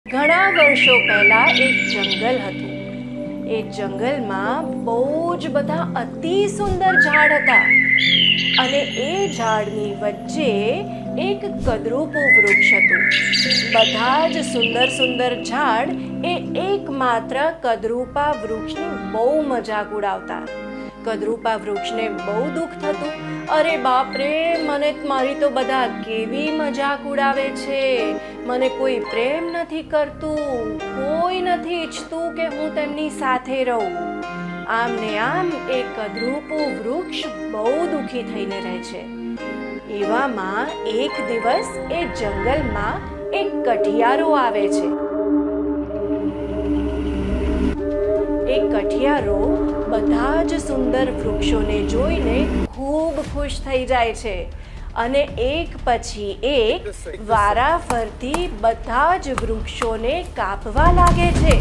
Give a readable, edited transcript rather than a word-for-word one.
ઘણા વર્ષો પહેલા એક જંગલ હતું। એ જંગલમાં બહુ જ બધા અતિ સુંદર ઝાડ હતા અને એ ઝાડની વચ્ચે એક કદરૂપું વૃક્ષ હતું। બધા જ સુંદર સુંદર ઝાડ એ એકમાત્ર કદરૂપા વૃક્ષની બહુ મજાક ઉડાવતા। કદરૂપા વૃક્ષને બહુ દુઃખ થતું। અરે બાપ રે, મને મારી તો બધા કેવી મજાક ઉડાવે છે, મને કોઈ પ્રેમ નથી કરતું, કોઈ નથી ઈચ્છતું કે હું તેમની સાથે રહું। આમ ને આમ એ કદરૂપું વૃક્ષ બહુ દુઃખી થઈને રહે છે। એવામાં એક દિવસ એ જંગલમાં એક કઠિયારો આવે છે। એ કઠિયારો બધા જ સુંદર વૃક્ષોને જોઈને ખૂબ ખુશ થઈ જાય છે અને એક પછી એક વારાફરતી બધા જ વૃક્ષોને કાપવા લાગે છે।